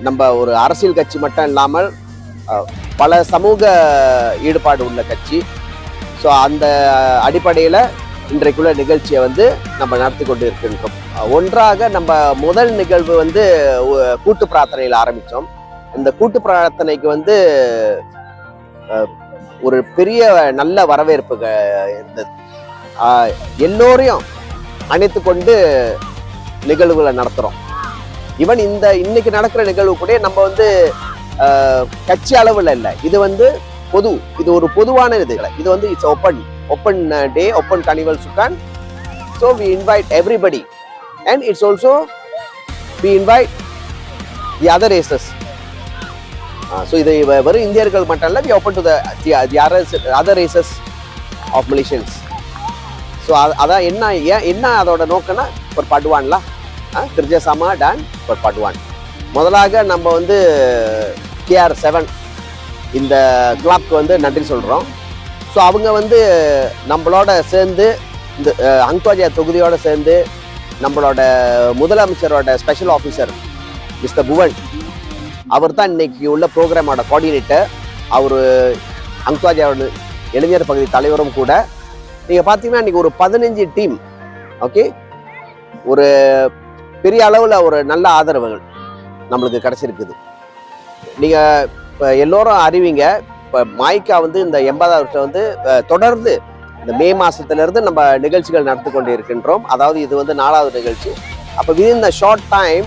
நம்ம ஒரு அரசியல் கட்சி மட்டும் இல்லாமல் பல சமூக ஈடுபாடு உள்ள கட்சி. ஸோ அந்த அடிப்படையில் இன்றைக்குள்ள நிகழ்ச்சியை வந்து நம்ம நடத்தி கொண்டு இருக்கின்றோம். ஒன்றாக நம்ம முதல் நிகழ்வு வந்து கூட்டு பிரார்த்தனையில் ஆரம்பித்தோம். இந்த கூட்டு பிரார்த்தனைக்கு வந்து ஒரு பெரிய நல்ல வரவேற்பு இருந்தது. எல்லோரையும் அணைத்து கொண்டு நிகழ்வுகளை நடத்துகிறோம். ஈவன் இன்னைக்கு நடக்கிற நிகழ்வு கூட நம்ம வந்து கட்சி அளவில் இல்லை, இது வந்து இது ஒரு பொதுவான இது வந்து it's open day, open carnival சுக்கான். So we invite everybody and it's also we invite the other races. So இது வெறும் இந்தியர்கள் மட்டும் இல்லை, we open to the other races of Malaysians. So அதான் என்ன அதோட நோக்கம்னா ஒரு படுவான்லாம் கிர்ஜசாமா டான் ஒரு படுவான். முதலாக நம்ம வந்து KR7 இந்த கிளப்க்கு வந்து நன்றி சொல்கிறோம். ஸோ அவங்க வந்து நம்மளோட சேர்ந்து இந்த அங்காஜா தொகுதியோடு சேர்ந்து நம்மளோட முதலமைச்சரோட ஸ்பெஷல் ஆஃபீஸர் மிஸ்டர் புவன், அவர் தான் இன்னைக்கு உள்ள ப்ரோக்ராமோட கோஆர்டினேட்டர். அவர் அங்காஜாவோட இளைஞர் பகுதி தலைவரும் கூட. நீங்கள் பார்த்தீங்கன்னா இன்றைக்கி ஒரு 15 டீம், ஓகே, ஒரு பெரிய அளவில் ஒரு நல்ல ஆதரவுகள் நம்மளுக்கு கிடச்சிருக்குது. நீங்கள் இப்போ எல்லோரும் அறிவிங்க, இப்போ மாய்க்கா வந்து இந்த 80வது வருஷம் வந்து தொடர்ந்து இந்த மே மாதத்துலேருந்து நம்ம நிகழ்ச்சிகள் நடத்தி கொண்டு இருக்கின்றோம். அதாவது இது வந்து 4வது நிகழ்ச்சி. அப்போ விதின் த ஷார்ட் டைம்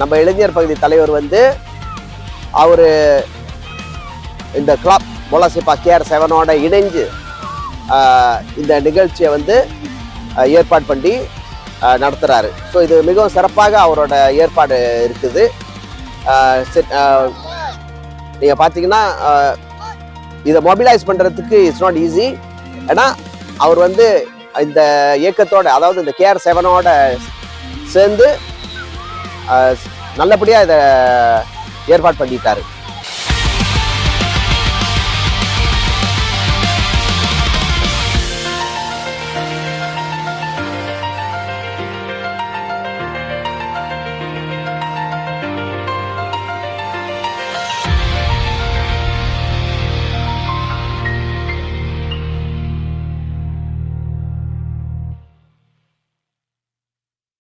நம்ம இளைஞர் பகுதி தலைவர் வந்து அவர் இந்த கிளப் மொலாசிப்பா KR7ஓட இணைஞ்சு இந்த நிகழ்ச்சியை வந்து ஏற்பாடு பண்ணி நடத்துகிறாரு. ஸோ இது மிகவும் சிறப்பாக அவரோட ஏற்பாடு இருக்குது. நீங்கள் பார்த்தீங்கன்னா இதை மொபிலைஸ் பண்ணுறதுக்கு இட்ஸ் நாட் ஈஸி. ஏன்னா அவர் வந்து இந்த இயக்கத்தோட, அதாவது இந்த KR7ஓட சேர்ந்து நல்லபடியாக இதை ஏற்பாடு பண்ணிட்டாரு.